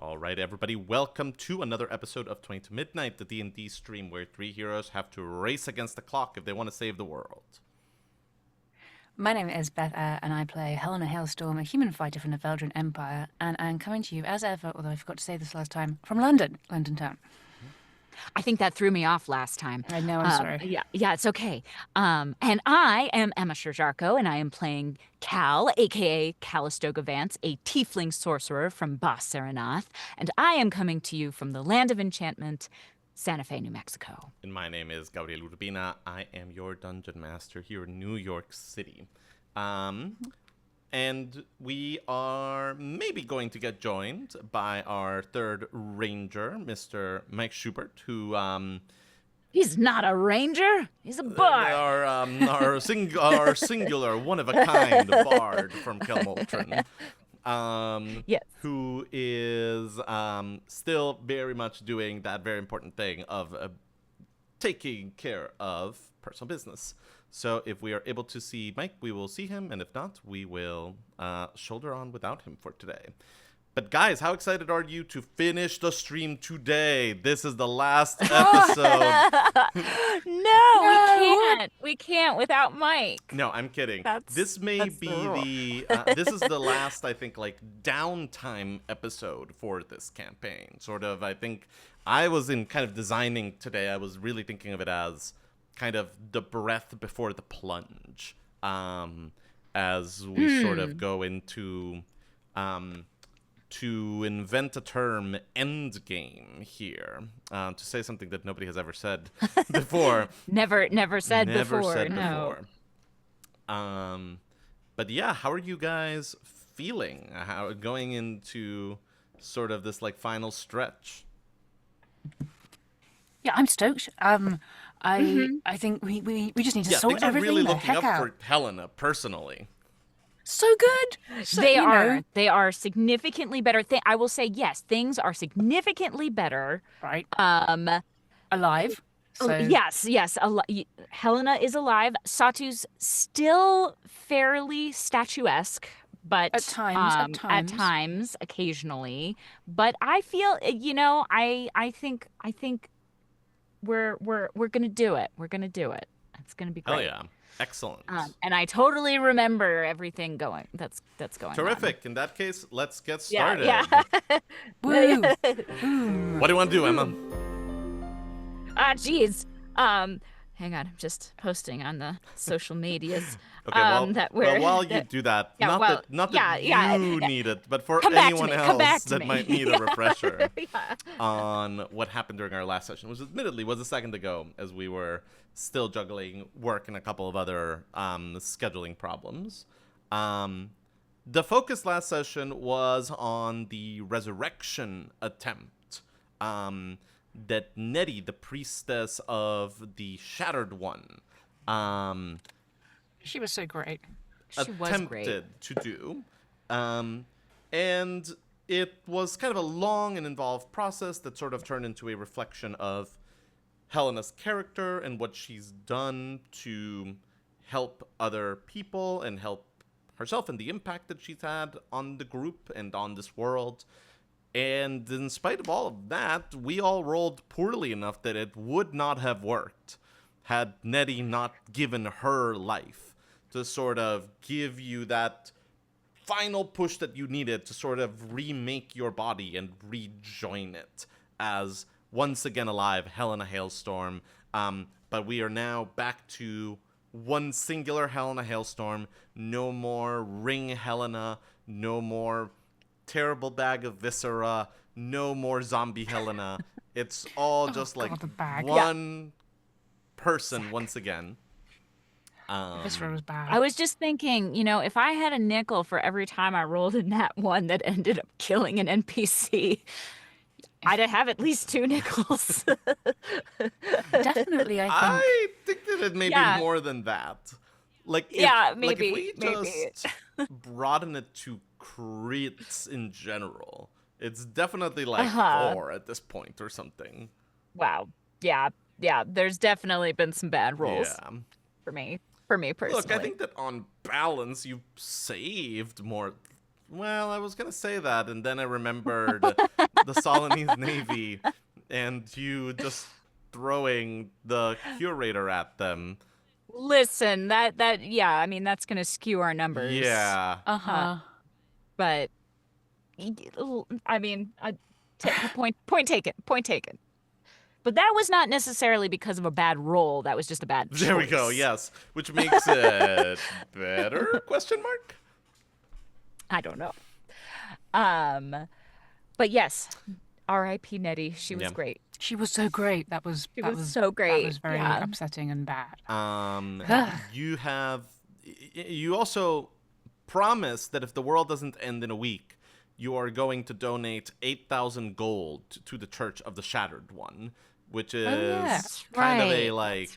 All right, everybody, welcome to another episode of 20 to Midnight, the D&D stream where three heroes have to race against the clock if they want to save the world. My name is Beth, and I play Helena Hailstorm, a human fighter from the Veldran Empire, and I'm coming to you, as ever, although I forgot to say this last time, from London town. I think that threw me off last time. I know, I'm sorry. Yeah, it's okay. And I am Emma Sherr-Ziarko, and I am playing Cal, a.k.a. Calistoga Vance, a tiefling sorcerer from Bas Saranath, and I am coming to you from the Land of Enchantment, Santa Fe, New Mexico. And my name is Gabriel Urbina. I am your dungeon master here in New York City. And we are maybe going to get joined by our third ranger, Mr. Mike Schubert, who... He's not a ranger. He's a bard. Our singular, one-of-a-kind bard from Kelmoltron. Yes. Who is still very much doing that very important thing of taking care of personal business. So if we are able to see Mike, we will see him, and if not, we will shoulder on without him for today. But guys, how excited are you to finish the stream today? This is the last episode. No, we can't without Mike. No, I'm kidding. This is the last, I think, like, downtime episode for this campaign. Sort of, I think, I was in kind of designing today, I was really thinking of it as kind of the breath before the plunge. As we sort of go into... to invent a term, endgame, here, to say something that nobody has ever said before. Never said before. But yeah, how are you guys feeling? How going into sort of this like final stretch? Yeah, I'm stoked. I think we just need to sort everything really the looking heck up out. for Helena personally. So good. So, They are significantly better. I will say yes. Things are significantly better. Right. Alive. So. Yes. Helena is alive. Satus still fairly statuesque, but At times, occasionally. But I feel, I think we're gonna do it. We're gonna do it. It's gonna be great. Oh yeah. Excellent. And I totally remember everything that's going on. Terrific. In that case, let's get started. Yeah. Woo. What do you want to do, Emma? Geez. Hang on. I'm just posting on the social medias. Okay, while you do that, not that you need it, but for anyone else that might need a refresher on what happened during our last session, which admittedly was a second ago, as we were still juggling work and a couple of other scheduling problems. The focus last session was on the resurrection attempt that Nettie, the priestess of the Shattered One, She was so great. attempted to do. And it was kind of a long and involved process that sort of turned into a reflection of Helena's character and what she's done to help other people and help herself and the impact that she's had on the group and on this world. And in spite of all of that, we all rolled poorly enough that it would not have worked had Nettie not given her life to sort of give you that final push that you needed to sort of remake your body and rejoin it as once again alive, Helena Hailstorm. But we are now back to one singular Helena Hailstorm. No more Ring Helena. No more terrible bag of viscera. No more zombie Helena. It's all just like one person once again. Viscera was bad. I was just thinking, if I had a nickel for every time I rolled a nat 1 that ended up killing an NPC, I'd have at least 2 nickels. Definitely, I think that it may be more than that. Maybe. Like if we just broaden it to crits in general, it's definitely like 4 at this point or something. Wow. Yeah. There's definitely been some bad rolls for me personally. Look, I think that on balance, you've saved more. Well, I was going to say that, and then I remembered the Solanese Navy and you just throwing the curator at them. Listen, yeah, I mean, that's going to skew our numbers. Yeah. Uh-huh. But, I mean, point taken, point taken. But that was not necessarily because of a bad roll. That was just a bad choice. There we go, yes. Which makes it better, question mark? I don't know. But yes, R.I.P. Nettie. She was great. She was so great. That was so great. That was very upsetting and bad. You also promised that if the world doesn't end in a week, you are going to donate 8,000 gold to the Church of the Shattered One, which is kind of a like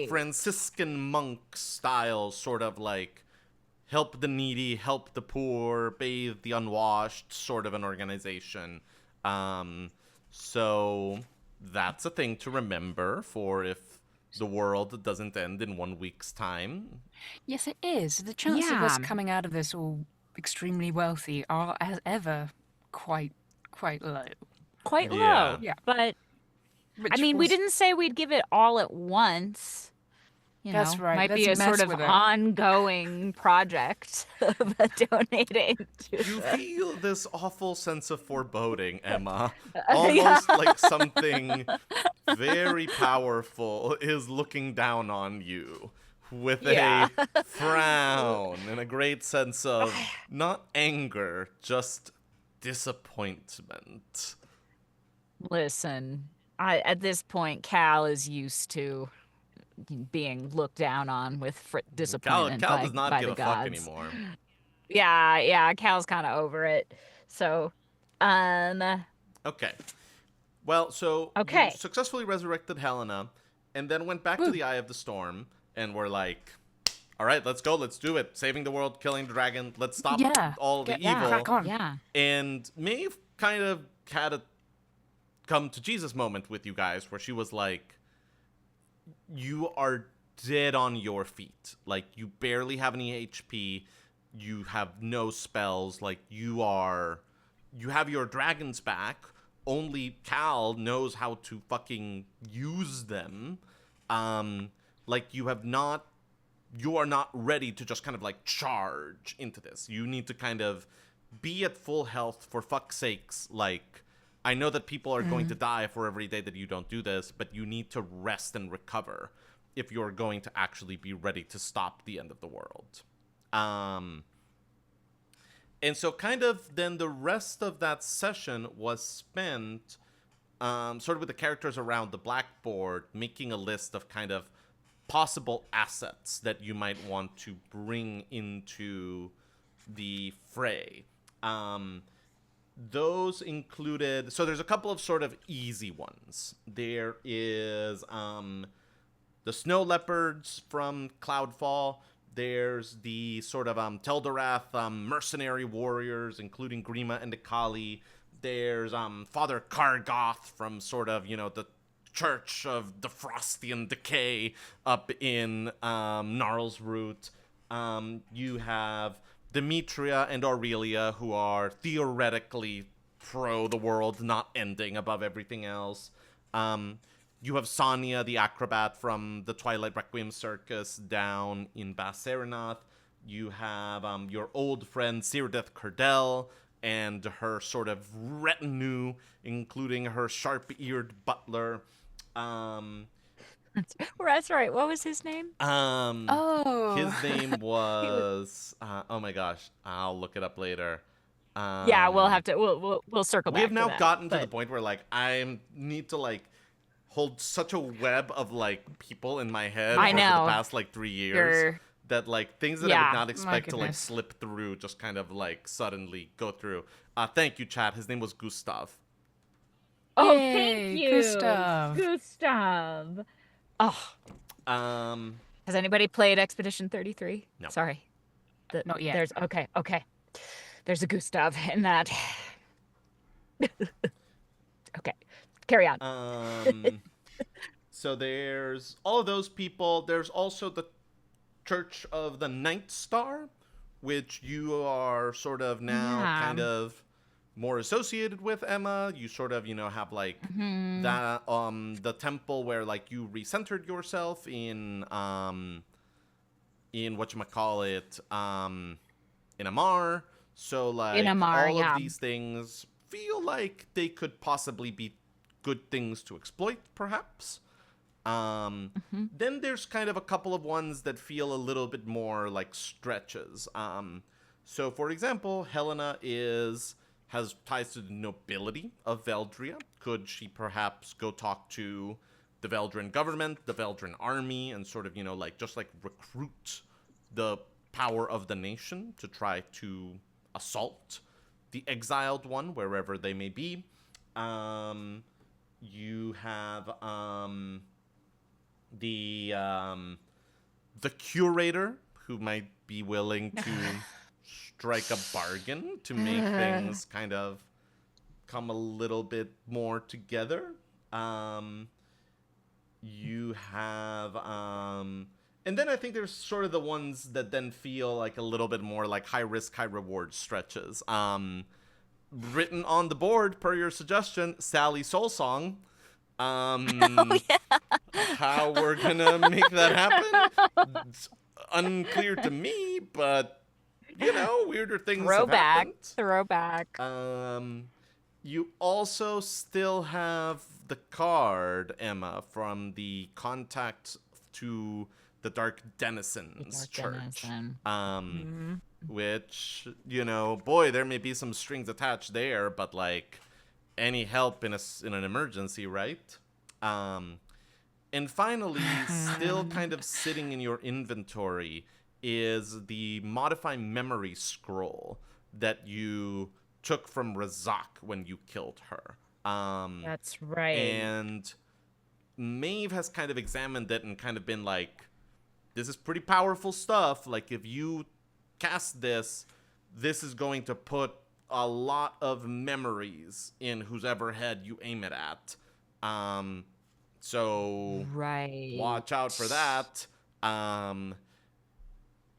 Franciscan monk style sort of like help the needy, help the poor, bathe the unwashed sort of an organization. So that's a thing to remember for if the world doesn't end in 1 week's time. Yes, it is. The chances of us coming out of this all extremely wealthy are, as ever, quite low. Quite Yeah. low. Yeah. But, I mean, we didn't say we'd give it all at once. That's right. Might be a sort of ongoing project of donating. You feel this awful sense of foreboding, Emma. Almost like something very powerful is looking down on you with a frown and a great sense of not anger, just disappointment. Listen, at this point, Cal is used to being looked down on with disappointment Cal by, does not by give the a gods. fuck anymore. Yeah, Cal's kind of over it. So, Okay. Well, so you successfully resurrected Helena and then went back to the Eye of the Storm and were like, all right, let's go, let's do it. Saving the world, killing the dragon, let's stop all the evil. Crack on. Yeah. And Maeve kind of had a come to Jesus moment with you guys where she was like, you are dead on your feet. Like, you barely have any HP. You have no spells. Like, you have your dragons back. Only Cal knows how to fucking use them. Like, you are not ready to just kind of like charge into this. You need to kind of be at full health for fuck's sakes. Like, I know that people are going to die for every day that you don't do this, but you need to rest and recover if you're going to actually be ready to stop the end of the world. And so kind of then the rest of that session was spent sort of with the characters around the blackboard, making a list of kind of possible assets that you might want to bring into the fray. Those included, so there's a couple of sort of easy ones. There is the snow leopards from Cloudfall. There's the sort of Teldorath mercenary warriors, including Grima and Akali. There's Father Kargoth from sort of, the Church of the Frostian Decay up in Gnarl's Root. You have Demetria and Aurelia, who are theoretically pro the world not ending above everything else. You have Sonia, the acrobat from the Twilight Requiem Circus down in Bas-Saranath. You have your old friend Cyrdath Curdell and her sort of retinue, including her sharp-eared butler. That's right. What was his name? His name was oh my gosh, I'll look it up later. Yeah, we'll have to we'll circle back. We have now to that, gotten to the point where like I need to like hold such a web of like people in my head over the past like 3 years that like things that I would not expect to like slip through just kind of like suddenly go through. Thank you, chat. His name was Gustav. Oh, Yay, thank you, Gustav. Oh. Has anybody played Expedition 33? No. Sorry. Not yet. There's okay. There's a Gustav in that. Okay. Carry on. So there's all of those people. There's also the Church of the Ninth Star, which you are sort of now kind of more associated with Emma. You sort of, have like that the temple where like you recentered yourself in whatchamacallit, in Amar. So like In Amar, all of yeah. these things feel like they could possibly be good things to exploit, perhaps. Then there's kind of a couple of ones that feel a little bit more like stretches. So for example, Helena has ties to the nobility of Veldria. Could she perhaps go talk to the Veldran government, the Veldran army, and sort of, like just like recruit the power of the nation to try to assault the exiled one wherever they may be. You have the curator, who might be willing to strike a bargain to make things kind of come a little bit more together. You have and then I think there's sort of the ones that then feel like a little bit more like high risk, high reward stretches. Written on the board per your suggestion, Sally Soul Song. How we're gonna make that happen? It's unclear to me, but weirder things have happened. Throwback. You also still have the card, Emma, from the contact to the Dark Denizens Church. Which, boy, there may be some strings attached there, but like any help in an emergency, right? And finally, still kind of sitting in your inventory is the Modify Memory Scroll that you took from Razak when you killed her. That's right. And Maeve has kind of examined it and kind of been like, this is pretty powerful stuff. Like, if you cast this is going to put a lot of memories in whoever head you aim it at. So right. Watch out for that.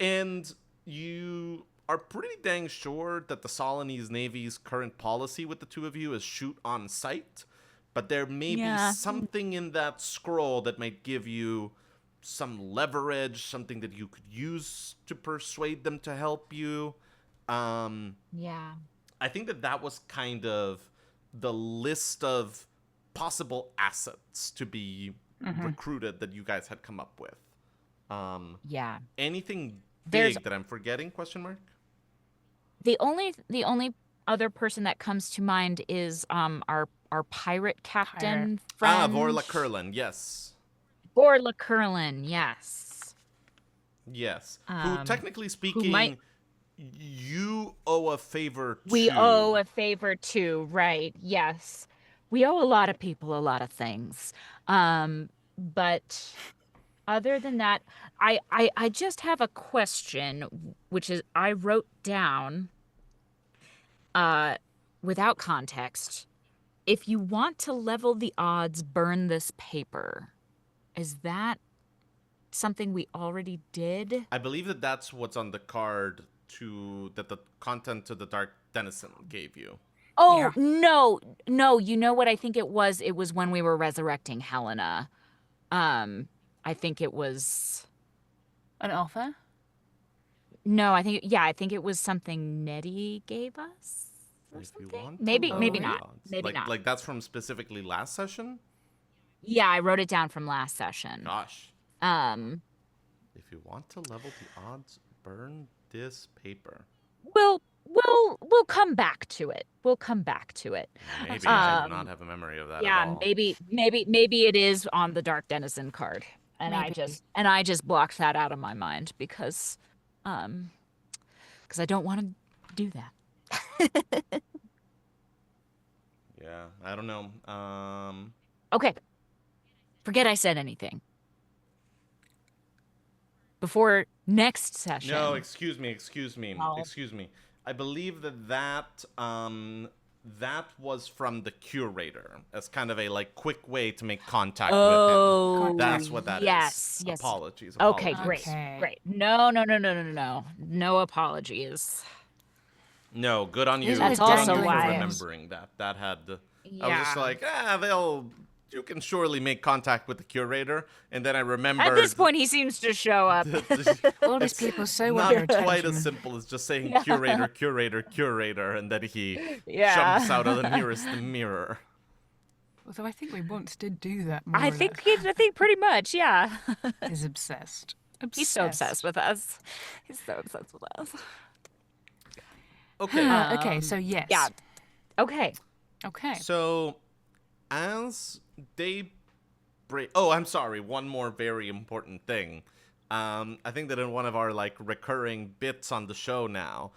And you are pretty dang sure that the Solanese Navy's current policy with the two of you is shoot on sight, but there may be something in that scroll that might give you some leverage, something that you could use to persuade them to help you. I think that was kind of the list of possible assets to be recruited that you guys had come up with. Anything big that I'm forgetting? Question mark. The only other person that comes to mind is our pirate captain friend. Vorla Curlin, yes. Vorla Curlin, yes. Yes. Who, technically speaking, you owe a favor to. We owe a favor to, right, yes. We owe a lot of people a lot of things. But other than that, I just have a question, which is I wrote down, without context, if you want to level the odds, burn this paper. Is that something we already did? I believe that's what's on the card that the content to the Dark Denizen gave you. Oh, no. You know what I think it was? It was when we were resurrecting Helena. I think it was an offer. No, I think it was something Nettie gave us. Or something. Maybe not. Maybe not. Like that's from specifically last session? Yeah, I wrote it down from last session. Gosh. If you want to level the odds, burn this paper. We'll come back to it. Maybe I do not have a memory of that at all. Maybe it is on the Dark Denizen card. And Maybe. I just blocked that out of my mind because I don't want to do that. Yeah, I don't know. Okay. Forget I said anything. Before next session. No, excuse me. Oh. Excuse me. I believe that was from the curator as kind of a quick way to make contact with him. That's what that is. Yes. Apologies. Okay, great. No apologies. No, good on you That's for also dangling why- remembering that. That had. I was just Yeah. like, you can surely make contact with the curator. And then I remembered. At this point, he seems to show up. All these people so not want quite attention. as simple as just saying curator, curator, curator, and then he Yeah. jumps out of the nearest mirror. Although I think we once did do that. More I or think pretty much, yeah. less. He's obsessed. He's so obsessed with us. He's so obsessed with us. Okay. Okay, so yes. Yeah. Okay. Okay. So, as day break. Oh, I'm sorry. One more very important thing. I think that in one of our recurring bits on the show now,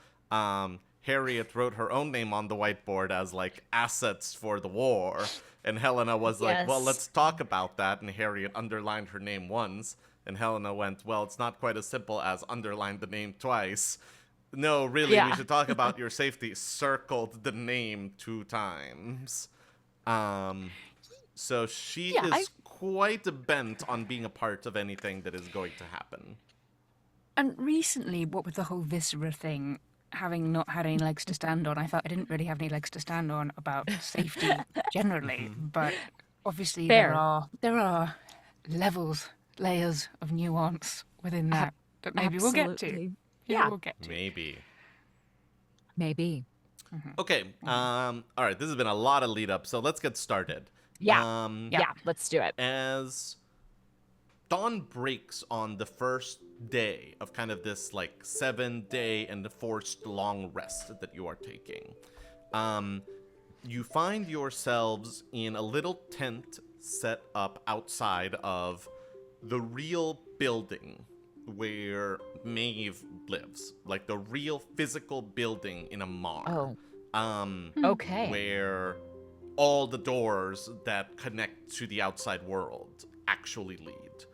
Harriet wrote her own name on the whiteboard as assets for the war, and Helena was like, "Well, Yes. let's talk about that." And Harriet underlined her name once, and Helena went, "Well, it's not quite as simple as underline the name twice." No, really, Yeah. we should talk about your safety. Circled the name 2 times. So she Yeah, is quite bent on being a part of anything that is going to happen. And recently, what with the whole viscera thing, having not had any legs to stand on, I felt I didn't really have any legs to stand on about safety generally. But obviously, Fair. there are levels, layers of nuance within that maybe we'll get to. Absolutely. Yeah, Yeah. we'll get to. Maybe. Maybe. Okay. All right. This has been a lot of lead up, so let's get started. Yeah. Yeah, let's do it. As dawn breaks on the first day of kind of this 7-day and forced long rest that you are taking, you find yourselves in a little tent set up outside of the real building where Maeve lives, the real physical building in Amar. Oh. Okay. Where all the doors that connect to the outside world actually lead.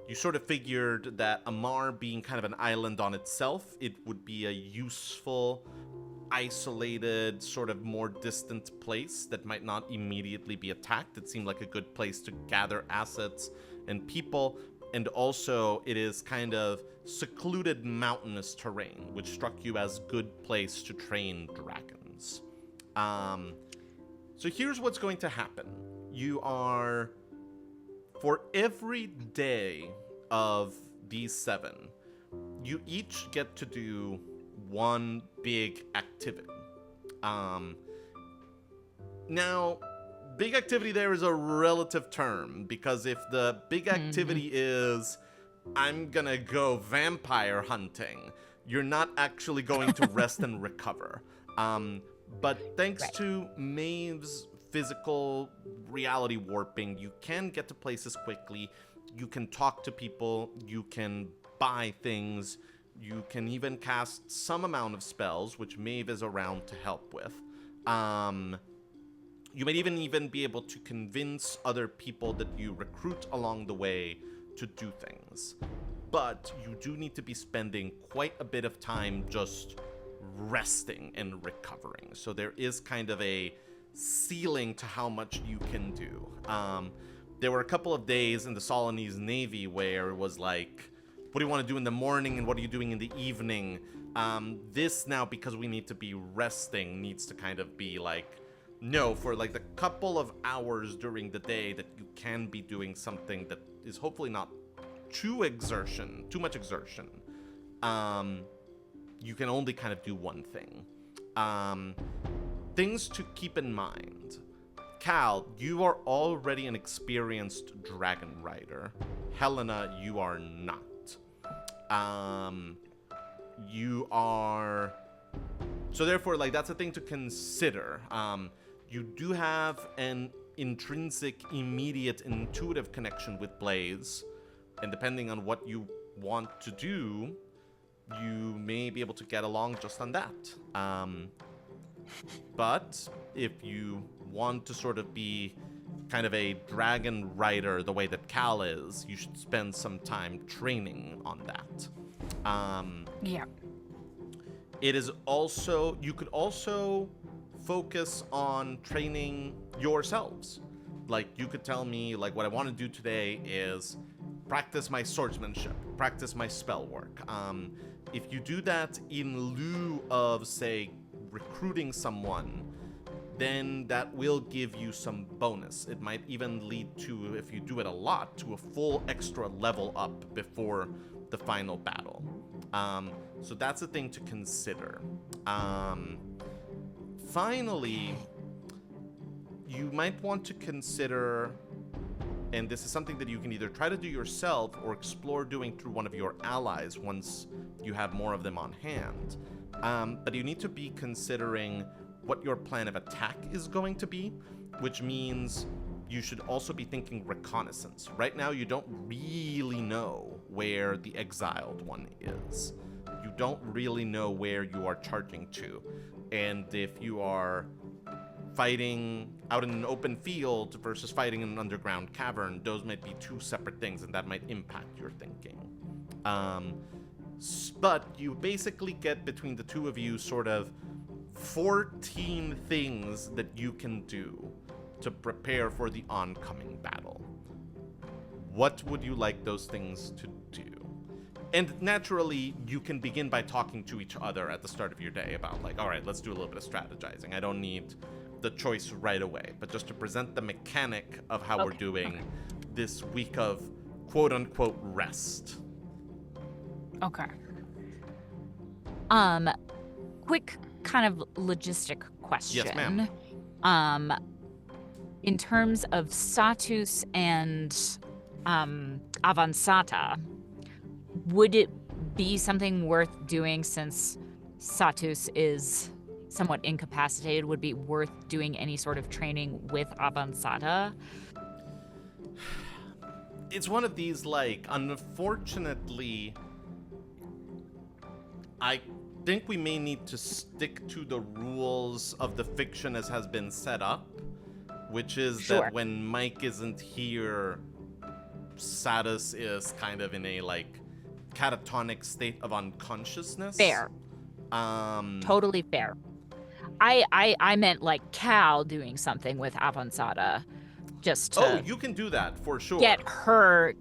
You sort of figured that Amar being kind of an island on itself, it would be a useful, isolated, sort of more distant place that might not immediately be attacked. It seemed like a good place to gather assets and people. And also, it is kind of secluded mountainous terrain, which struck you as good place to train dragons. So here's what's going to happen. You are, for every day of these 7, you each get to do one big activity. Now, big activity there is a relative term, because if the big activity is, I'm gonna go vampire hunting, you're not actually going to rest and recover. But thanks to Maeve's physical reality warping, you can get to places quickly, you can talk to people, you can buy things, you can even cast some amount of spells, which Maeve is around to help with. You might even be able to convince other people that you recruit along the way to do things. But you do need to be spending quite a bit of time just resting and recovering. So there is kind of a ceiling to how much you can do. There were a couple of days in the Solanese Navy where it was like, what do you want to do in the morning and what are you doing in the evening? This now, because we need to be resting, needs to kind of be no, for the couple of hours during the day that you can be doing something that is hopefully not too much exertion. You can only kind of do one thing. Things to keep in mind. Cal, you are already an experienced dragon rider. Helena, you are not. You are... So therefore, that's a thing to consider. You do have an intrinsic, immediate, intuitive connection with Blaze, and depending on what you want to do, you may be able to get along just on that. But if you want to sort of be kind of a dragon rider the way that Cal is, you should spend some time training on that. Yeah. It is also, you could also focus on training yourselves. You could tell me, what I want to do today is practice my swordsmanship, practice my spell work, If you do that in lieu of, say, recruiting someone, then that will give you some bonus. It might even lead to, if you do it a lot, to a full extra level up before the final battle. So that's a thing to consider. Finally, you might want to consider, and this is something that you can either try to do yourself or explore doing through one of your allies once you have more of them on hand. But you need to be considering what your plan of attack is going to be, which means you should also be thinking reconnaissance. Right now, you don't really know where the exiled one is. You don't really know where you are charging to. And if you are fighting out in an open field versus fighting in an underground cavern, those might be two separate things, and that might impact your thinking. But you basically get, between the two of you, sort of 14 things that you can do to prepare for the oncoming battle. What would you like those things to do? And naturally, you can begin by talking to each other at the start of your day about, like, all right, let's do a little bit of strategizing. I don't need the choice right away, but just to present the mechanic of how we're doing this week of quote-unquote rest. Okay. Quick kind of logistic question. Yes, ma'am. In terms of Satus and Avanzata, would it be something worth doing, since Satus is somewhat incapacitated? Would it be worth doing any sort of training with Avanzata? It's one of these, like, unfortunately, I think we may need to stick to the rules of the fiction as has been set up, which is that when Mike isn't here, Satus is kind of in a, like, catatonic state of unconsciousness. Fair. Totally fair. I meant, like, Cal doing something with Avanzata, just to you can do that for sure. get her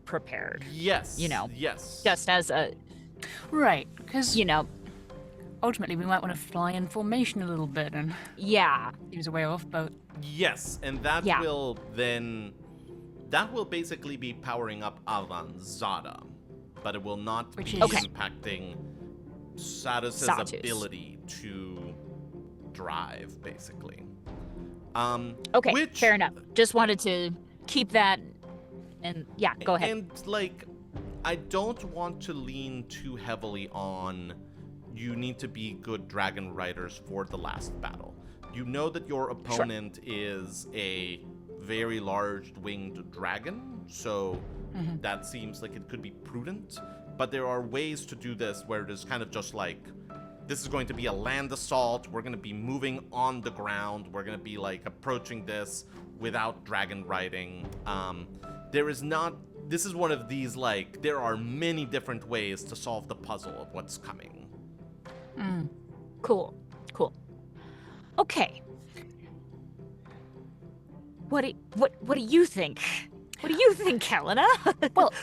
prepared. Yes. You know. Yes. Just as a, Right, because you know, ultimately we might want to fly in formation a little bit and yeah. use a way off boat. Yes, and that will basically be powering up Avanzata, but it will not be impacting Satus's ability to drive, basically. Okay, fair enough. Just wanted to keep that, and yeah, go ahead. And, like, I don't want to lean too heavily on you need to be good dragon riders for the last battle. You know that your opponent is a very large winged dragon, so that seems like it could be prudent. But there are ways to do this where it is kind of just like, this is going to be a land assault, we're going to be moving on the ground, we're going to be, like, approaching this without dragon riding. This is one of these, like, there are many different ways to solve the puzzle of what's coming. Cool. Okay. What do you think? What do you think, Helena? Well,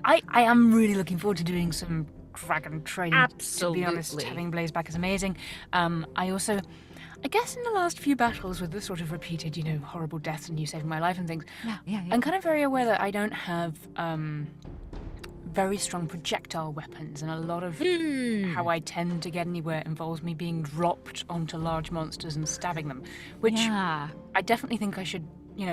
I am really looking forward to doing some dragon training. Absolutely. To be honest, having Blaze back is amazing. I guess in the last few battles with the sort of repeated, horrible deaths and you saving my life and things, I'm kind of very aware that I don't have very strong projectile weapons, and a lot of how I tend to get anywhere involves me being dropped onto large monsters and stabbing them, which I definitely think I should,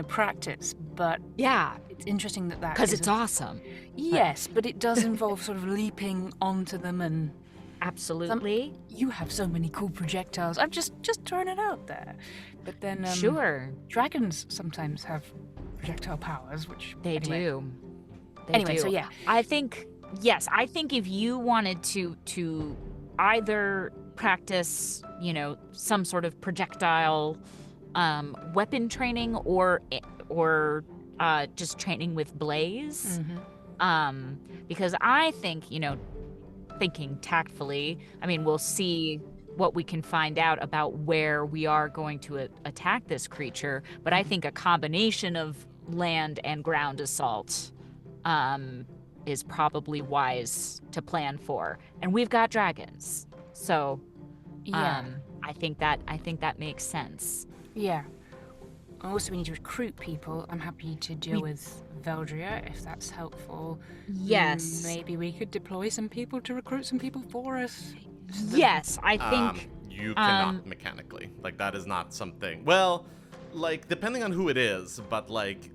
practice, but it's interesting that because it's awesome. Yes, but it does involve sort of leaping onto them and... Absolutely. You have so many cool projectiles. I'm just throwing it out there. But then dragons sometimes have projectile powers, which they do. So yeah. I think if you wanted to either practice, some sort of projectile weapon training or just training with Blaze, because I think, thinking tactfully, we'll see what we can find out about where we are going to attack this creature, but I think a combination of land and ground assault is probably wise to plan for. And we've got dragons. So Yeah. I think that makes sense. Yeah. Also, we need to recruit people. I'm happy to deal with Veldria if that's helpful. Yes. Maybe we could deploy some people to recruit some people for us. Yes, I think You cannot mechanically. Like, that is not something. Well, like, depending on who it is, but like.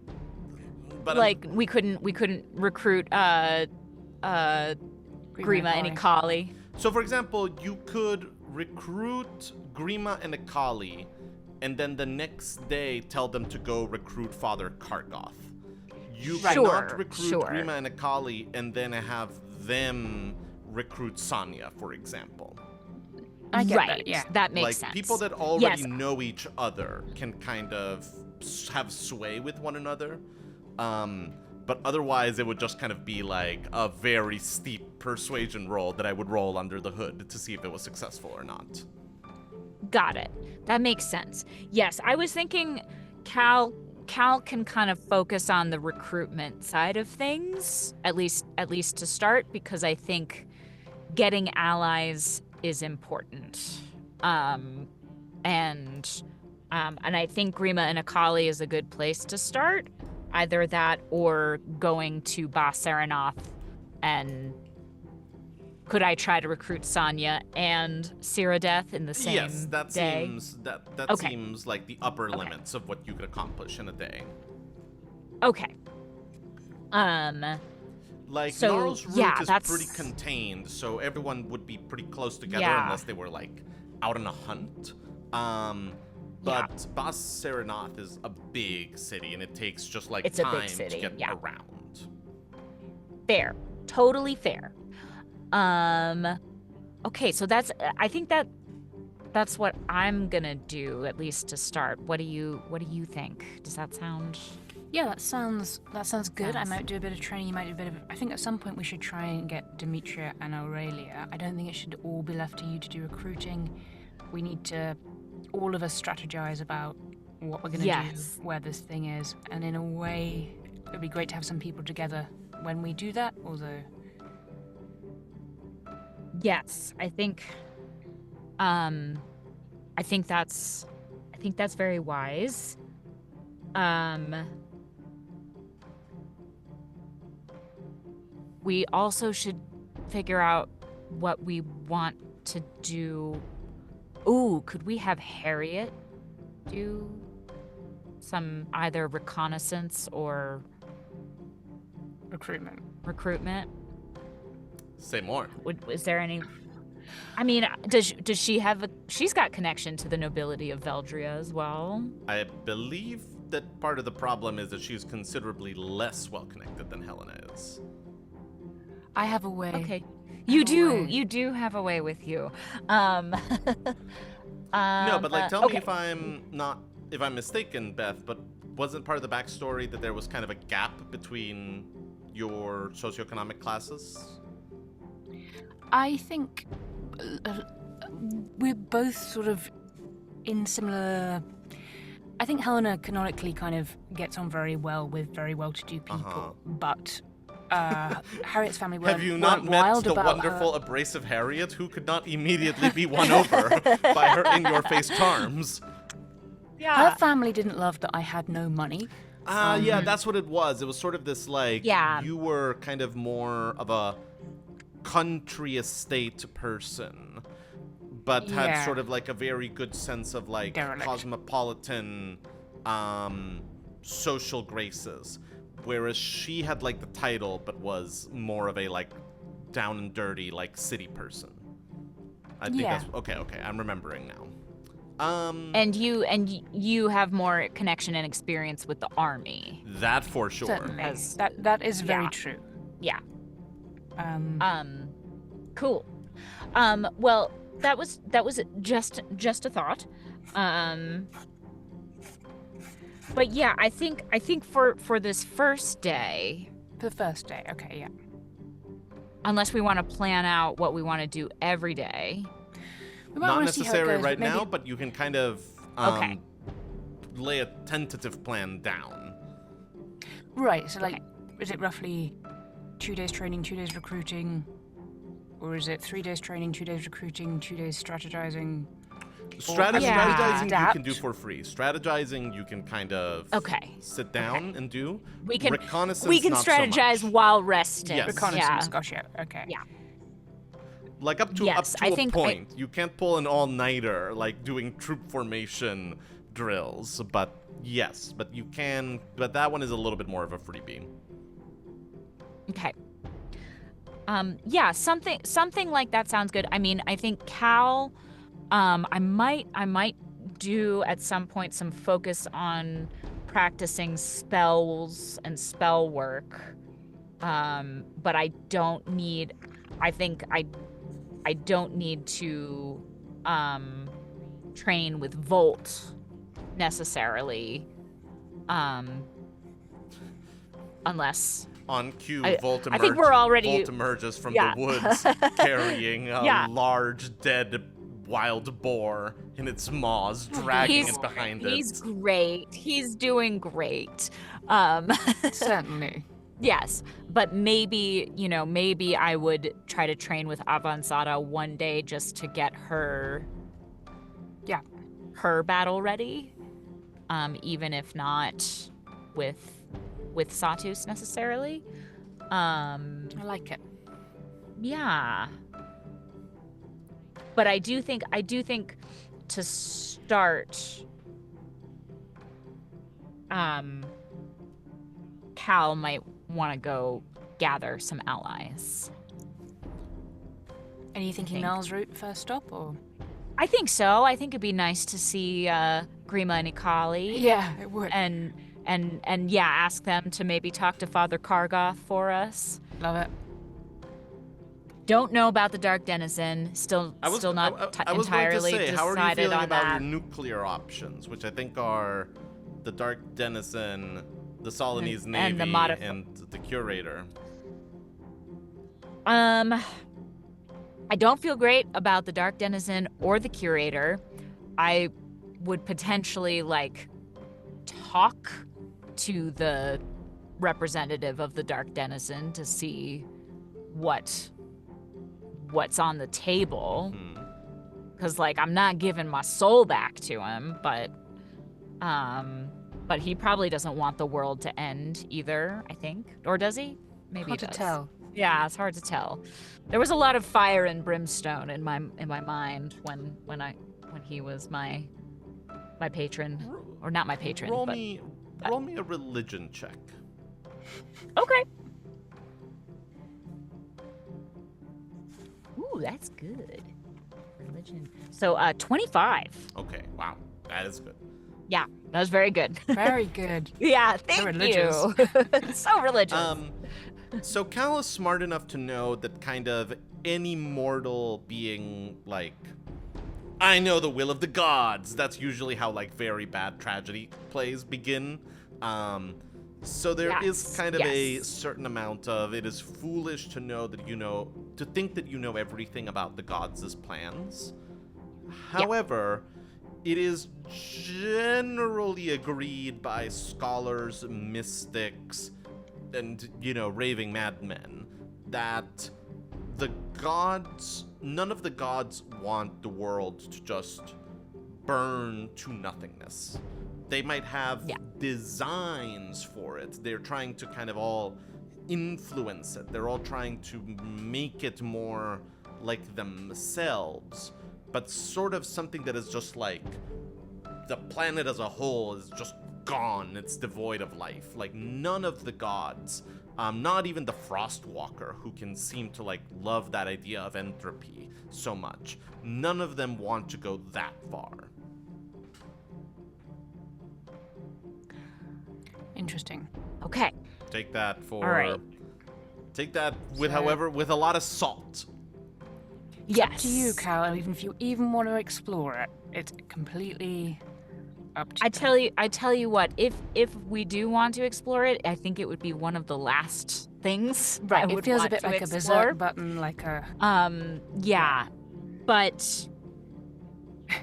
like we couldn't recruit Grima and Akali. So, for example, you could recruit Grima and Akali, and then the next day tell them to go recruit Father Kargoth. You cannot recruit Grima and Akali and then have them recruit Sanya, for example. I get that, yeah. That makes like, sense. People that already know each other can kind of have sway with one another. But otherwise, it would just kind of be like a very steep persuasion roll that I would roll under the hood to see if it was successful or not. Got it. That makes sense. Yes, I was thinking Cal can kind of focus on the recruitment side of things, at least to start, because I think getting allies is important. And I think Grima and Akali is a good place to start. Either that or going to Bas Saranoth, and could I try to recruit Sanya and Cyrodieth in the same day? Yes, that seems like the upper limits of what you could accomplish in a day. Okay. Like, so, Gnarl's route is that's pretty contained, so everyone would be pretty close together unless they were, like, out on a hunt. But Bas Saranoth is a big city, and it takes just, like, time to get around. Fair. Totally fair. Okay, so I think that's what I'm gonna do, at least to start. What do you think? Does that sound? Yeah, that sounds good. I might do a bit of training. You might do a bit of. I think at some point we should try and get Demetria and Aurelia. I don't think it should all be left to you to do recruiting. We need to, all of us, strategize about what we're gonna do, where this thing is, and in a way, it'd be great to have some people together when we do that. Although. Yes, I think that's very wise. We also should figure out what we want to do. Ooh, could we have Harriet do some either reconnaissance or recruitment? Say more. Is there any? I mean, does she have she's got connection to the nobility of Veldria as well? I believe that part of the problem is that she's considerably less well connected than Helena is. I have a way. Okay. You do have a way with you. No, but like, tell me if I'm mistaken, Beth, but wasn't part of the backstory that there was kind of a gap between your socioeconomic classes? I think we're both sort of in similar. I think Helena canonically kind of gets on very well with very well-to-do people, but Harriet's family weren't Have you not met the wonderful, abrasive Harriet, who could not immediately be won over by her in-your-face charms? Yeah. Her family didn't love that I had no money. Yeah, that's what it was. It was sort of this, like, you were kind of more of a country estate person, but had sort of like a very good sense of like cosmopolitan social graces, whereas she had like the title but was more of a like down and dirty like city person. I think that's okay, I'm remembering now. And you have more connection and experience with the army. That for sure. Certainly. That is very true. Yeah. Cool. Well, that was just a thought. But yeah, I think for this first day. The first day, okay, yeah. Unless we want to plan out what we want to do every day. Not necessarily right now, but you can kind of lay a tentative plan down. Right, so like, is it roughly 2 days training, 2 days recruiting? Or is it 3 days training, 2 days recruiting, 2 days strategizing? Strategizing you adapt? can do for free. Strategizing you can kind of sit down and do. We can Reconnaissance, we can not so strategize much. while resting. Yes. Reconnaissance, gotcha. Okay. Yeah. Like up to Yes, I a think point. You can't pull an all-nighter like doing troop formation drills, but yes, but you can. But that one is a little bit more of a freebie. Okay. Yeah, something like that sounds good. I mean, I think Cal, I might do at some point some focus on practicing spells and spell work. But I don't need. I think I don't need to train with Volt necessarily, unless. On cue, Volt I think we're already. Volt emerges from the woods carrying a large dead wild boar in its maws, dragging it behind it. He's great. He's doing great. Certainly. Yes, but maybe I would try to train with Avanzada one day just to get her battle ready, even if not with Satus necessarily. I like it. Yeah. But I do think to start, Cal might want to go gather some allies. And you thinking Mel's route first stop, or? I think so. I think it'd be nice to see Grima and Ikali. Yeah, it would. And ask them to maybe talk to Father Kargoth for us. Love it. Don't know about the Dark Denizen. Still not entirely decided on how are you feeling about that. your nuclear options, which I think are the Dark Denizen, the Solanese Navy, and the Curator? I don't feel great about the Dark Denizen or the Curator. I would potentially talk to the representative of the Dark Denizen to see what's on the table, because I'm not giving my soul back to him, but he probably doesn't want the world to end either, I think. Or does he? Maybe hard he does. to tell. Yeah, it's hard to tell. There was a lot of fire and brimstone in my mind when he was my patron, or not my patron. Roll me a religion check. Okay. Ooh, that's good. Religion. So, 25. Okay, wow, that is good. Yeah, that was very good. Very good. Yeah, thank you. So religious. So Cal is smart enough to know that kind of any mortal being I know the will of the gods. That's usually how very bad tragedy plays begin. So there is kind of a certain amount of it is foolish to know that to think that you know everything about the gods' plans. However, it is generally agreed by scholars, mystics, and, raving madmen that none of the gods want the world to just burn to nothingness. They might have designs for it. They're trying to kind of all influence it. They're all trying to make it more like themselves, but sort of something that is just the planet as a whole is just gone. It's devoid of life. None of the gods, not even the Frostwalker, who can seem to love that idea of entropy so much, none of them want to go that far. Interesting. Okay. Take that for. All right. Take that with with a lot of salt. Yes. Up to you, Cal. And even if you want to explore it, it's completely up to you. I tell you what. If we do want to explore it, I think it would be one of the last things. Right. I It would feels a want bit to like a explore. berserk button, like a. Yeah, but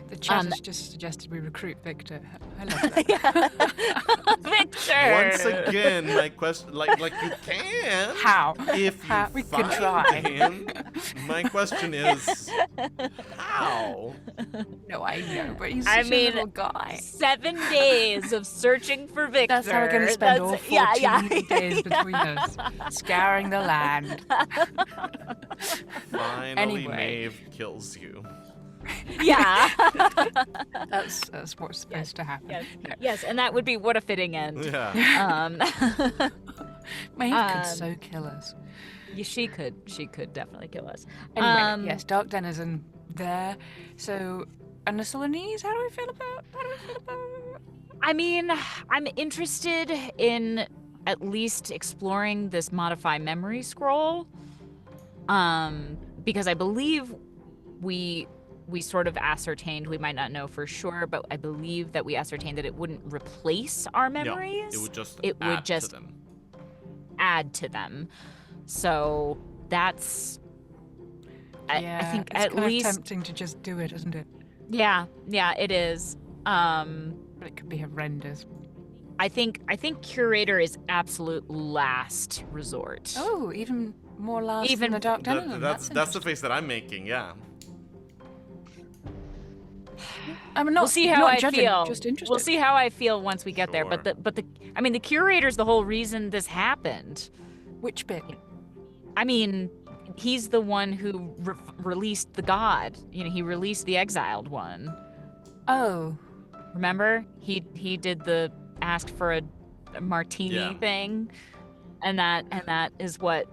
The chat has just suggested we recruit Victor. I love that. Victor! Once again, my question, like you can. How? If How? you We find could try. him, my question is, how? No, I know, but he's I such mean, a little guy. 7 days of searching for Victor. That's how we're going to spend all 14 days between us, scouring the land. Finally, Anyway. Maeve kills you. Yeah. That's what's supposed to happen. Yes. No. Yes, and that would be what a fitting end. Yeah. Maeve could so kill us. She could definitely kill us. Anyway, yes, Dark Denizen there. So, and the Solanese, how do we feel about? I mean, I'm interested in at least exploring this modify memory scroll. Because I believe we sort of ascertained, we might not know for sure, but I believe that we ascertained that it wouldn't replace our memories. No, it would just to them. Add to them. So that's I think it's at kind least of tempting to just do it, isn't it? Yeah, it is. But it could be horrendous. I think Curator is absolute last resort. Oh, even more last than the Dark Denizen. That's the face that I'm making. Yeah. I'm not. We'll see how I judging, feel. Just interested. We'll see how I feel once we get there. Sure. But the Curator's the whole reason this happened. Which bit? I mean, he's the one who released the god. You know, he released the exiled one. Oh. Remember? He did the asked for a martini thing, and that is what.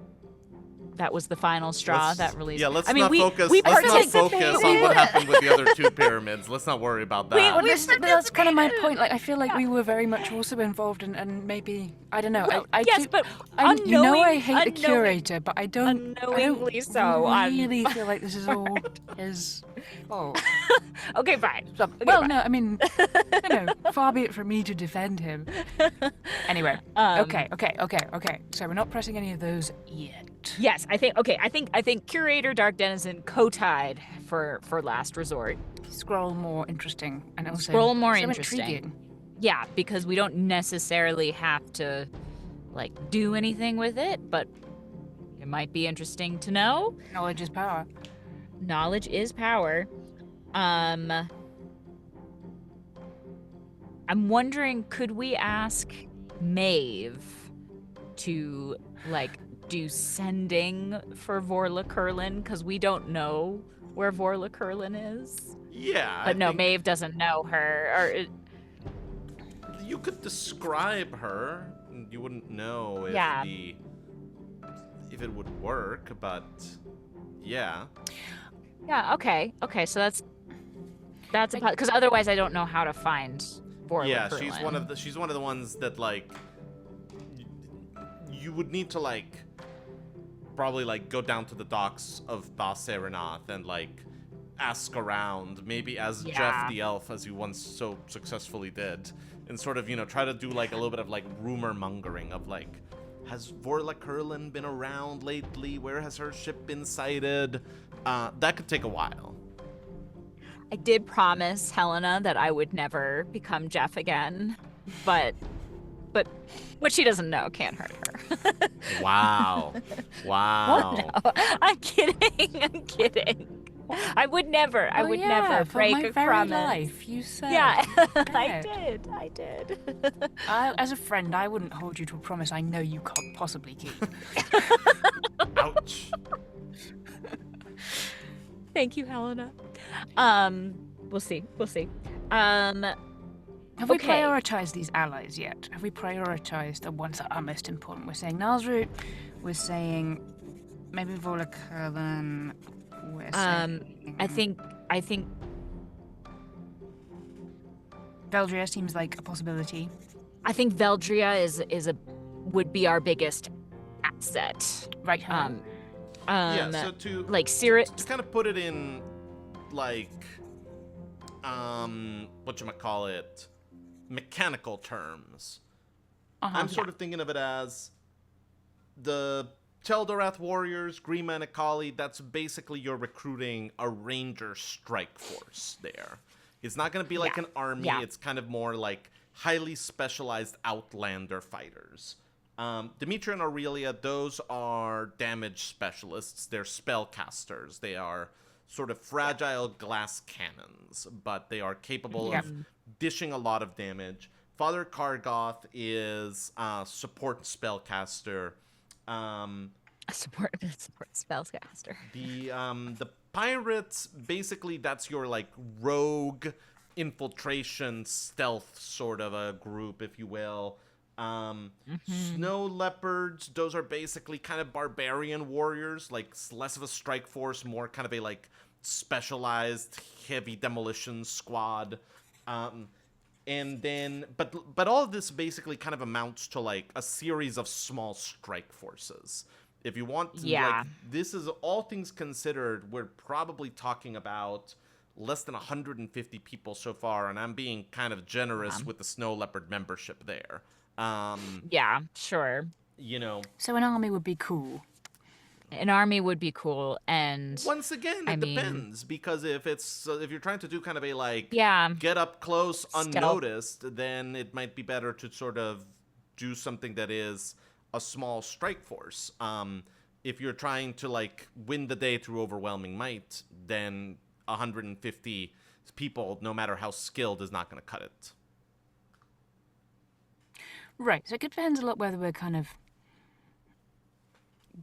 That was the final straw that released. Yeah, let's I mean, not focus. we Let's not participate- focus on what happened with the other 2 pyramids. Let's not worry about that. Well, that's kind of my point. Like, I feel like we were very much also involved, and maybe I don't know. Well, I yes, do, but you know I hate the unknowing- curator, but I don't unknowingly so. really feel like this is all his fault. Okay, fine. So, Okay, well, fine. no, I mean, you know, far be it from me to defend him. Anyway, okay. So we're not pressing any of those yet. Yes, I think Curator, Dark Denizen, co-tied for last resort. Scroll more interesting, and also Scroll more so interesting. intriguing. Yeah, because we don't necessarily have to like do anything with it, but it might be interesting to know. Knowledge is power. Knowledge is power. I'm wondering, could we ask Maeve to like do sending for Vorla Curlin? Because we don't know where Vorla Curlin is. Yeah. But no, Maeve doesn't know her. You could describe her. You wouldn't know if if it would work, but yeah. Yeah. Okay. So that's because otherwise I don't know how to find Vorla Yeah, Curlin. she's one of the ones that like you would need to like probably like go down to the docks of Bas Serenath and like ask around, maybe as Jeff the elf, as you once so successfully did, and sort of, you know, try to do like a little bit of like rumor mongering of like, has Vorla Curlin been around lately? Where has her ship been sighted? That could take a while. I did promise Helena that I would never become Jeff again, but what she doesn't know can't hurt her. Wow. No, I'm kidding. I would never never break for my a very promise. Life, you said. Yeah, Yeah. I did. As a friend, I wouldn't hold you to a promise I know you can't possibly keep. Ouch. Thank you, Helena. We'll see. Have we prioritized these allies yet? Have we prioritized the ones that are most important? We're saying Nalsroot. We're saying maybe Vorla Curlin. We're saying... I think Veldria seems like a possibility. I think Veldria would be our biggest asset. Right. Yeah, so to like Sirit to kind of put it in like whatchamacallit, mechanical terms. I'm sort of thinking of it as the Teldorath warriors, Grima and Akali, that's basically you're recruiting a ranger strike force there. It's not going to be like an army. Yeah. It's kind of more like highly specialized outlander fighters. Dimitri and Aurelia, those are damage specialists. They're spellcasters. They are sort of fragile glass cannons, but they are capable of dishing a lot of damage. Father Kargoth is a support spellcaster. Support spellcaster. The pirates, basically that's your like rogue infiltration stealth sort of a group, if you will. Snow leopards, those are basically kind of barbarian warriors, like less of a strike force, more kind of a like specialized heavy demolition squad. And then, but all of this basically kind of amounts to like a series of small strike forces. If you want to, like, this is all things considered, we're probably talking about less than 150 people so far, and I'm being kind of generous with the Snow Leopard membership there. Yeah, sure. You know. So an army would be cool. An army would be cool, and once again, it depends, because if you're trying to do kind of a like get up close unnoticed, then it might be better to sort of do something that is a small strike force. If you're trying to like win the day through overwhelming might, then 150 people, no matter how skilled, is not going to cut it. Right, so it depends a lot whether we're kind of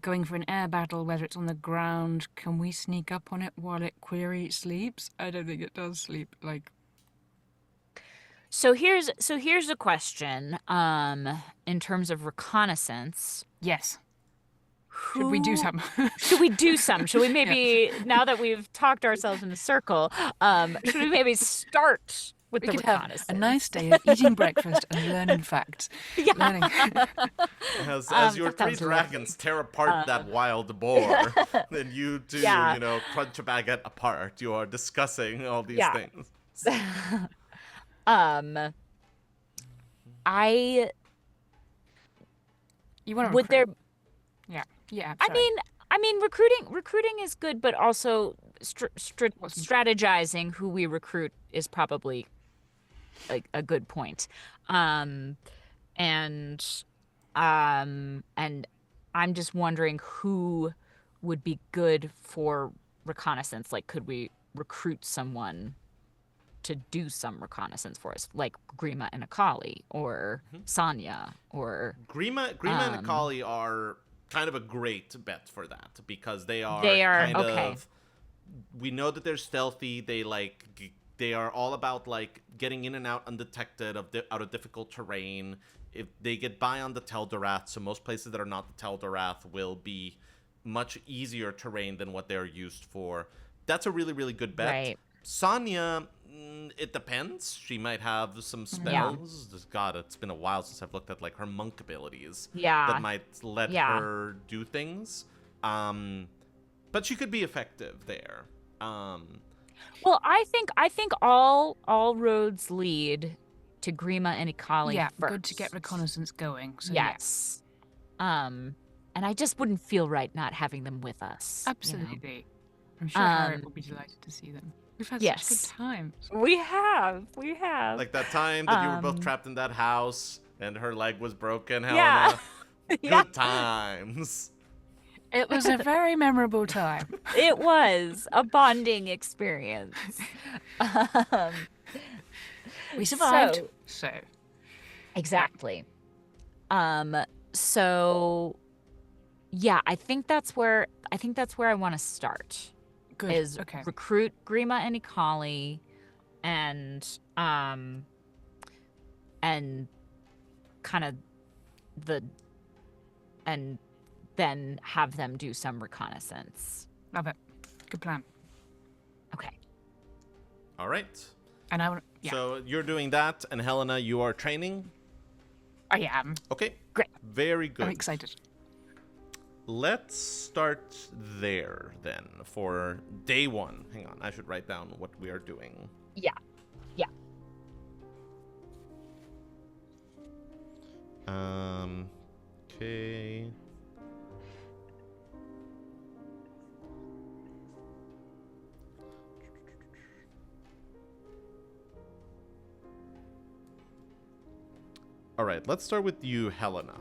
going for an air battle, whether it's on the ground. Can we sneak up on it while it query sleeps? I don't think it does sleep. Like, so here's a question. In terms of reconnaissance, yes. Should we do some? Should we do some? Should we maybe, now that we've talked ourselves in a circle, should we maybe start with the reconnaissance? Have a nice day of eating breakfast and learning facts. Yeah. As your three dragons tear apart that wild boar, then you two, crunch a baguette apart. You are discussing all these things. You want to would there? Yeah. I mean, recruiting is good, but also strategizing who we recruit is probably a good point. And I'm just wondering who would be good for reconnaissance. Like, could we recruit someone to do some reconnaissance for us, like Grima and Akali, or Sonya, or Grima and Akali are kind of a great bet for that, because they are kind of, we know that they're stealthy. They are all about like getting in and out undetected out of difficult terrain. If they get by on the Teldorath, so most places that are not the Teldorath will be much easier terrain than what they're used for. That's a really, really good bet. Right. Sonya, it depends. She might have some spells. God, it's been a while since I've looked at like her monk abilities. That might let her do things. But she could be effective there. Well, I think all roads lead to Grima and Akali first. Good to get reconnaissance going. So yes. And I just wouldn't feel right not having them with us. Absolutely. I'm sure Harriet will be delighted to see them. We've had such good times. We have. Like that time that you were both trapped in that house and her leg was broken, Helena. Good times. It was a very memorable time. It was a bonding experience. We survived. So. Exactly. So yeah, I think that's where I want to start. Good. Is recruit Grima and Akali, and kind of and then have them do some reconnaissance. Love it. Good plan. Okay. All right. And I want. Yeah. So you're doing that, and Helena, you are training? I am. Okay. Great. Very good. I'm excited. Let's start there then for day one. Hang on, I should write down what we are doing. Yeah. Okay. right, let's start with you, Helena.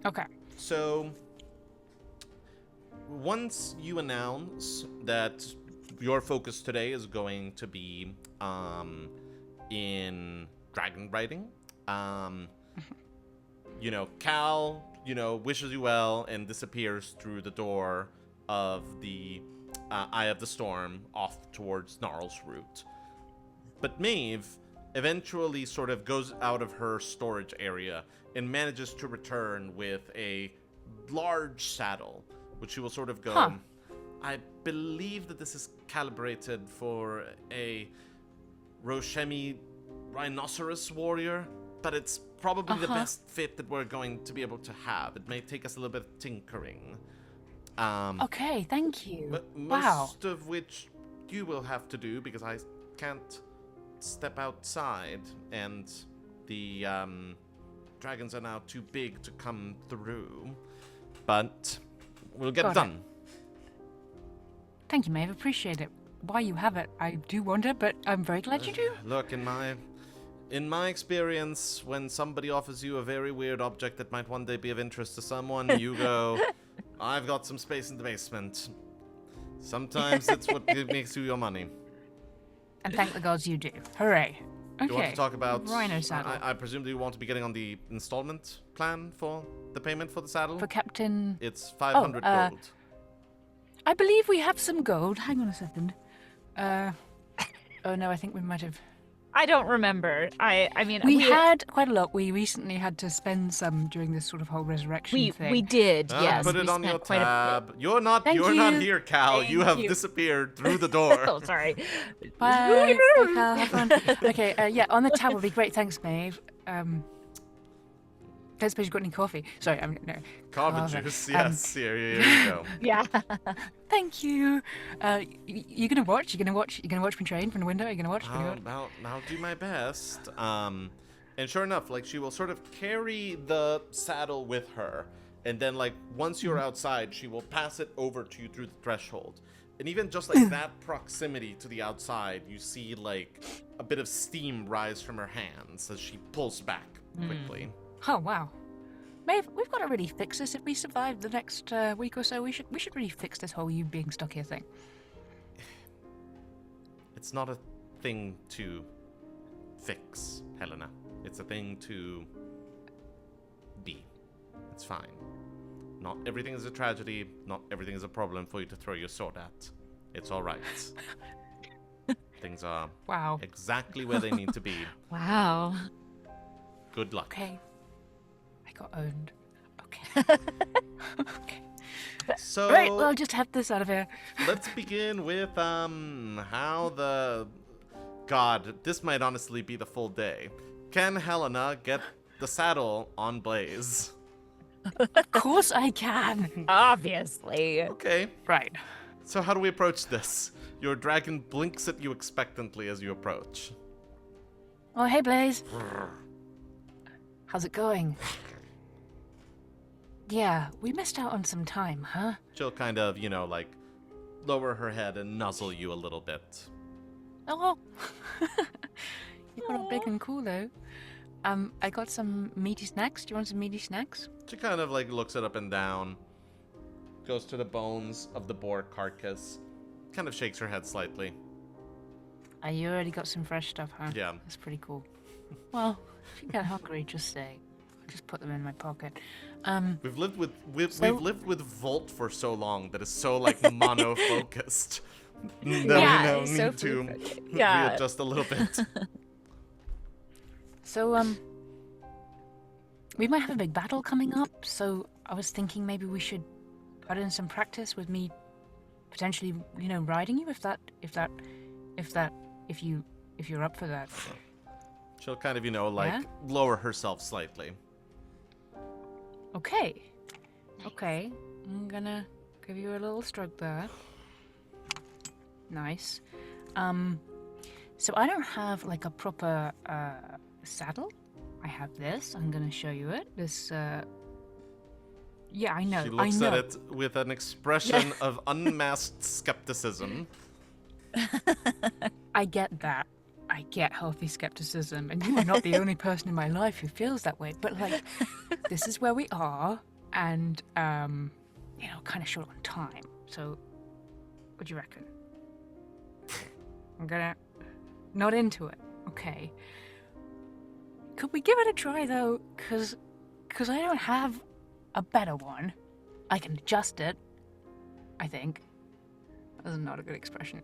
Okay. So, once you announce that your focus today is going to be in dragon riding, Cal, wishes you well and disappears through the door of the Eye of the Storm off towards Gnarl's route. But Maeve eventually sort of goes out of her storage area and manages to return with a large saddle, which she will sort of go, I believe that this is calibrated for a Roshemi rhinoceros warrior, but it's probably the best fit that we're going to be able to have. It may take us a little bit of tinkering. Okay, thank you. But Wow. most of which you will have to do because I can't step outside and the dragons are now too big to come through. But we'll get it done. Thank you, Maeve. Appreciate it. Why you have it, I do wonder, but I'm very glad you do. Look, in my experience, when somebody offers you a very weird object that might one day be of interest to someone, you go, I've got some space in the basement. Sometimes it's what makes you your money. And thank the gods you do. Hooray. Okay. Do you want to talk about Rhino saddle. I presume that you want to be getting on the installment plan for the payment for the saddle? For Captain... It's 500 gold. I believe we have some gold. Hang on a second. Oh no, I think we might have... I don't remember. I mean, we had quite a lot. We recently had to spend some during this sort of whole resurrection thing. We did, yes. Put it we on your spent quite tab. You're not Thank not you. here, Cal. Thank you have you. disappeared through the door. Oh, sorry. Bye. Bye, Cal. Have fun. Okay, yeah, on the tab would be great. Thanks, Maeve. Don't suppose you've got any coffee. Sorry, no. Carver juice, yes. Here you go. Yeah. Thank you. You gonna watch? You gonna watch me train from the window? You gonna watch? I'll do my best. And sure enough, like she will sort of carry the saddle with her, and then like once you're outside, she will pass it over to you through the threshold. And even just like that proximity to the outside, you see like a bit of steam rise from her hands as she pulls back quickly. Oh wow, Maeve, we've got to really fix this. If we survive the next week or so, we should really fix this whole you being stuck here thing. It's not a thing to fix, Helena. It's a thing to be. It's fine. Not everything is a tragedy. Not everything is a problem for you to throw your sword at. It's all right. Things are exactly where they need to be. Wow. Good luck. Okay. I got owned. Okay. Okay. So Right, well, just have this out of here. let's begin with how the God, this might honestly be the full day. Can Helena get the saddle on Blaze? Of course I can. Obviously. Okay. Right. So how do we approach this? Your dragon blinks at you expectantly as you approach. Oh, hey, Blaze. How's it going? Yeah, we missed out on some time, huh? She'll kind of, like lower her head and nuzzle you a little bit. Oh. You're all big and cool, though. I got some meaty snacks. Do you want some meaty snacks? She kind of like looks it up and down, goes to the bones of the boar carcass, kind of shakes her head slightly. You already got some fresh stuff, huh? Yeah. That's pretty cool. Well, if you get hungry, just say. I'll just put them in my pocket. We've lived with Volt for so long that it's so like mono-focused. That we now need to readjust a little bit. So, we might have a big battle coming up, so I was thinking maybe we should put in some practice with me potentially, riding you if you're up for that. She'll kind of, lower herself slightly. Okay. Okay. I'm gonna give you a little stroke there. Nice. So I don't have like a proper saddle. I have this. I'm gonna show you it. This yeah, I know. She looks at it with an expression of unmasked skepticism. I get that. I get healthy skepticism, and you are not the only person in my life who feels that way. But like, this is where we are, and kind of short on time. So, what do you reckon? I'm gonna not into it. Okay. Could we give it a try though? Cause I don't have a better one. I can adjust it. I think. That's not a good expression.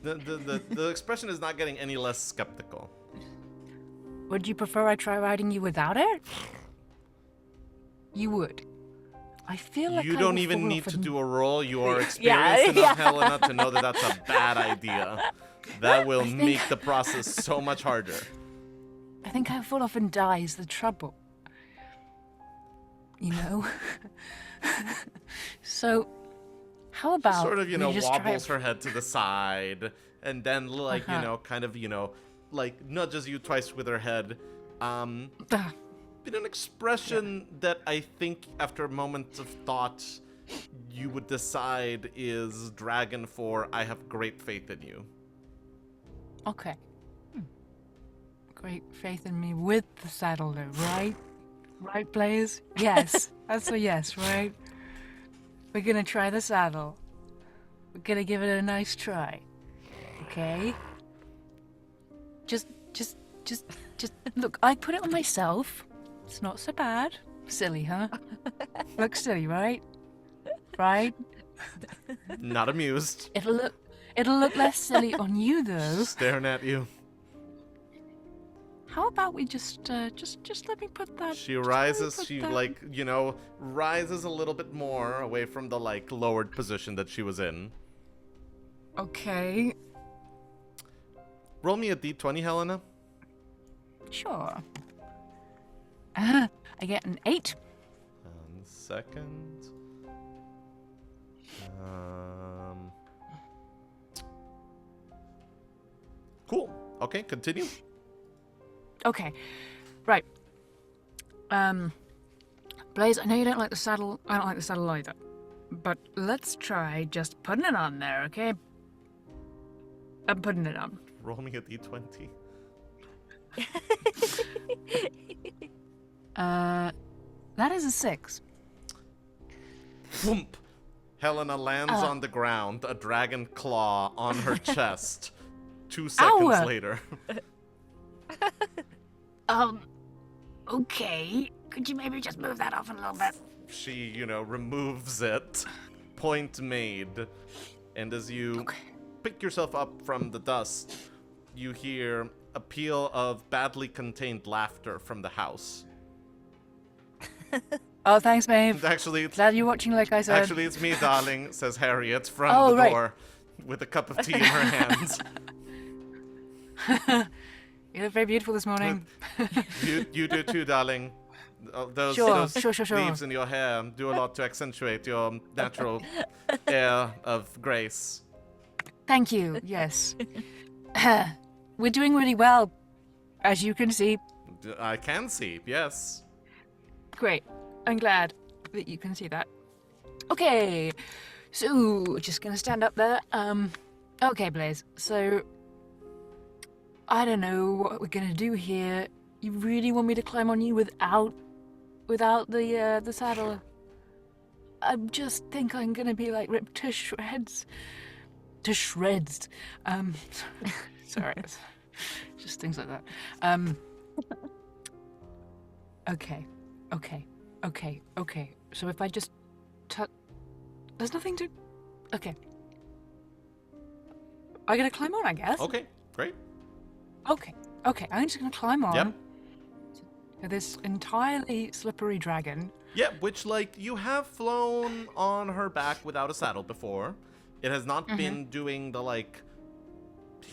The expression is not getting any less skeptical. Would you prefer I try riding you without it? You would. I feel like you I don't will even fall need off to and- do a roll. You are experienced enough, yeah. Helena, to know that that's a bad idea. That will think- make the process so much harder. I think I fall off and die is the trouble. You know? So, how about Sort of, we just try wobbles it- her head to the side, and then, like, kind of, like, nudges you twice with her head. Ugh. In an expression that I think, after a moment of thought, you would decide is Dragon for I have great faith in you. Okay. Great faith in me with the saddle, though, right? Right, Blaze? Yes. That's a yes, right? We're gonna try the saddle. We're gonna give it a nice try. Okay? Just look, I put it on myself. It's not so bad. Silly, huh? Looks silly, right? Right? Not amused. It'll look less silly on you, though. Staring at you. How about we just let me put that. She just let me rises, put she, that- rises a little bit more away from the, lowered position that she was in. Okay. Roll me a d20, Helena. Sure. I get an 8. 1 second. Cool. Okay, continue. Okay. Right. Blaze, I know you don't like the saddle. I don't like the saddle either. But let's try just putting it on there, okay? I'm putting it on. Roll me a d20. That is a 6. Thump! Helena lands on the ground, a dragon claw on her chest. 2 seconds Ow! later. Okay. Could you maybe just move that off a little bit? She, removes it. Point made. And as you pick yourself up from the dust, you hear a peal of badly contained laughter from the house. Oh, thanks, babe. Actually, Glad you're watching, like I said. Actually, it's me, darling, says Harriet from the right. door with a cup of tea in her hands. You look very beautiful this morning. You do too, darling. Those Sure. leaves in your hair do a lot to accentuate your natural air of grace. Thank you. Yes. We're doing really well, as you can see. I can see, yes. Great. I'm glad that you can see that. Okay. So, just gonna stand up there. Okay, Blaze. So, I don't know what we're gonna do here. You really want me to climb on you without the saddle? I just think I'm gonna be like ripped to shreds. To shreds. Sorry. Just things like that. Okay. So if I just there's nothing to. Okay. I'm gonna climb on, I guess. Okay, great. Okay. I'm just gonna climb on. Yep. To this entirely slippery dragon. Yeah, which, you have flown on her back without a saddle before. It has not been doing the,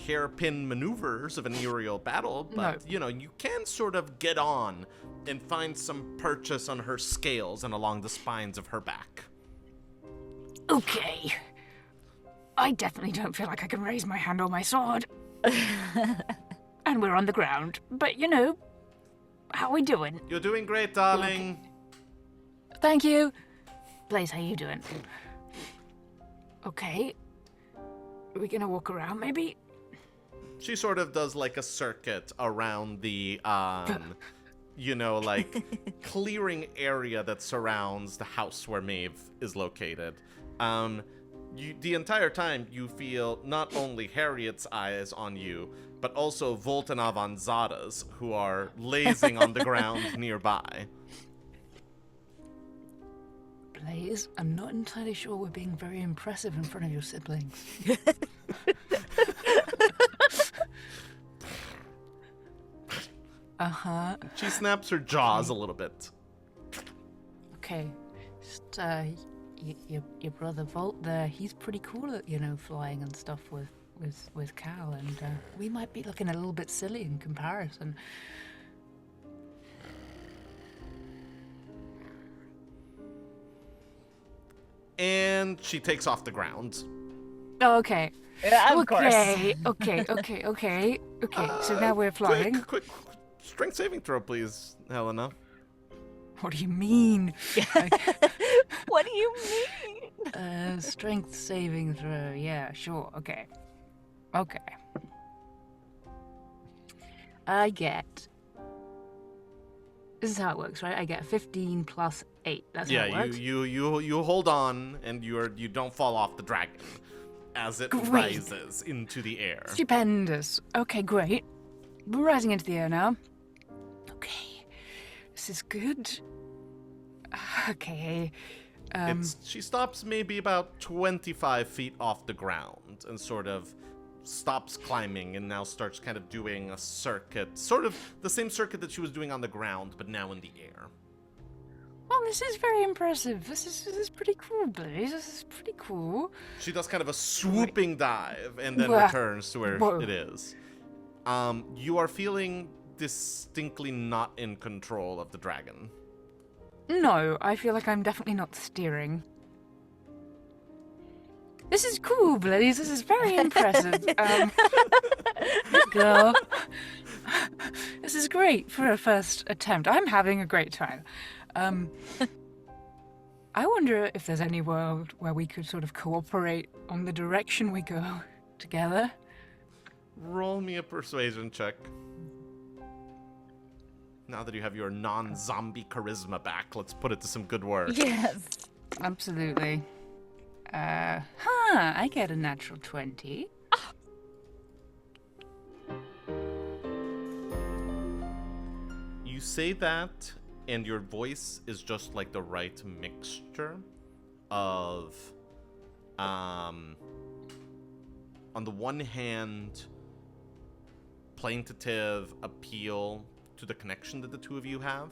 hairpin maneuvers of an aerial battle, but, No. you can sort of get on and find some purchase on her scales and along the spines of her back. Okay. I definitely don't feel like I can raise my hand or my sword. And we're on the ground. But, how we doing? You're doing great, darling. Thank you. Blaze, how you doing? Okay. Are we gonna walk around, maybe? She sort of does like a circuit around the, clearing area that surrounds the house where Maeve is located. The entire time you feel not only Harriet's eyes on you, but also Voltanov and Zada's, who are lazing on the ground nearby. Blaze, I'm not entirely sure we're being very impressive in front of your siblings. Uh-huh. She snaps her jaws a little bit. Okay. Just, your brother Volt there, he's pretty cool at, flying and stuff with Cal, and we might be looking a little bit silly in comparison. And she takes off the ground. Oh, okay. Of course. Okay. So now we're flying. Quick. Strength saving throw, please, Helena. What do you mean? What do you mean? Strength saving throw. Yeah, sure. Okay. I get... This is how it works, right? I get 15 plus 8. That's how it works. You hold on, and you don't fall off the dragon as it rises into the air. Stupendous. Okay, great. We're rising into the air now. Okay. This is good. Okay. She stops maybe about 25 feet off the ground and sort of stops climbing and now starts kind of doing a circuit, sort of the same circuit that she was doing on the ground, but now in the air. Well, this is very impressive. This is pretty cool, Blaze. This is pretty cool. She does kind of a swooping dive and then returns to where it is. You are feeling distinctly not in control of the dragon. No, I feel like I'm definitely not steering. This is cool, Blaze. This is very impressive. Girl. This is great for a first attempt. I'm having a great time. I wonder if there's any world where we could sort of cooperate on the direction we go together. Roll me a persuasion check. Now that you have your non-zombie charisma back, let's put it to some good work. Yes. Absolutely. I get a natural 20. You say that, and your voice is just like the right mixture of, on the one hand, plaintive appeal to the connection that the two of you have,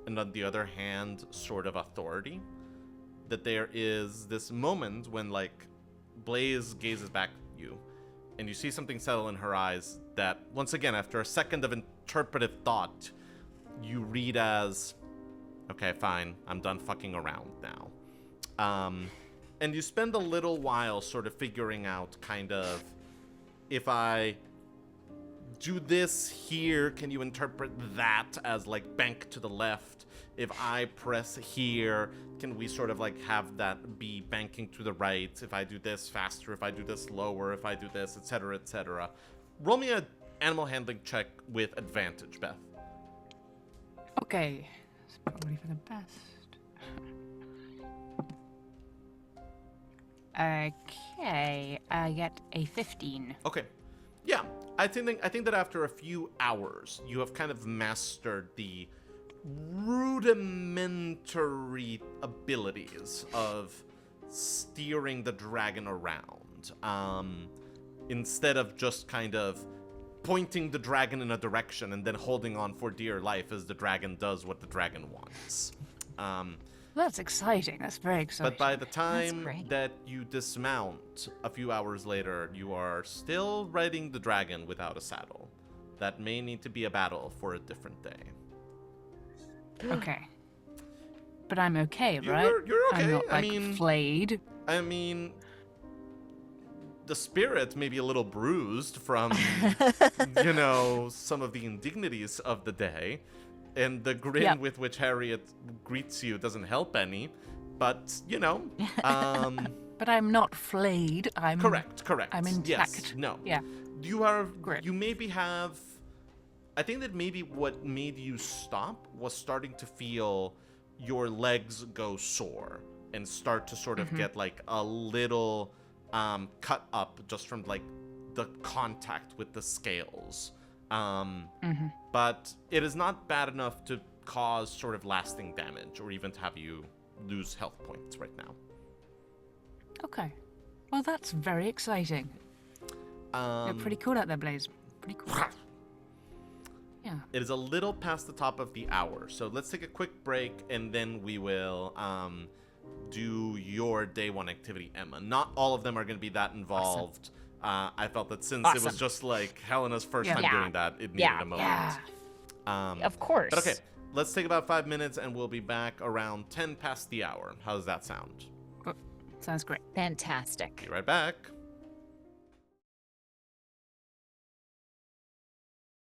and on the other hand, sort of authority. That there is this moment when, like, Blaze gazes back at you, and you see something settle in her eyes that, once again, after a second of interpretive thought, you read as, okay, fine, I'm done fucking around now. And you spend a little while sort of figuring out, kind of, if I do this here, can you interpret that as, like, bank to the left? If I press here, can we sort of, like, have that be banking to the right? If I do this faster, if I do this lower, if I do this, etc., etc. Roll me a animal handling check with advantage, Beth. Okay. It's probably for the best. Okay. I get a 15. Okay. Yeah. I think that after a few hours, you have kind of mastered the rudimentary abilities of steering the dragon around. Instead of just kind of pointing the dragon in a direction and then holding on for dear life as the dragon does what the dragon wants. That's exciting. That's very exciting. But by the time that you dismount a few hours later, you are still riding the dragon without a saddle. That may need to be a battle for a different day. Okay. But I'm okay, right? You're okay. I'm not, like, flayed. I mean, the spirit may be a little bruised from, some of the indignities of the day. And the grin with which Harriet greets you doesn't help any. But, But I'm not flayed. I'm Correct. I'm intact. Yes. No. Yeah. You maybe have. I think that maybe what made you stop was starting to feel your legs go sore and start to sort of get like a little cut up just from like the contact with the scales. But it is not bad enough to cause sort of lasting damage or even to have you lose health points right now. Okay. Well, that's very exciting. You're pretty cool out there, Blaze. Pretty cool. Yeah. It is a little past the top of the hour, so let's take a quick break, and then we will do your day one activity, Emma. Not all of them are going to be that involved. Awesome. I felt that since it was just like Helena's first time doing that, it needed a moment. Yeah. Of course. But okay, let's take about 5 minutes, and we'll be back around 10 past the hour. How does that sound? Sounds great. Fantastic. Be right back.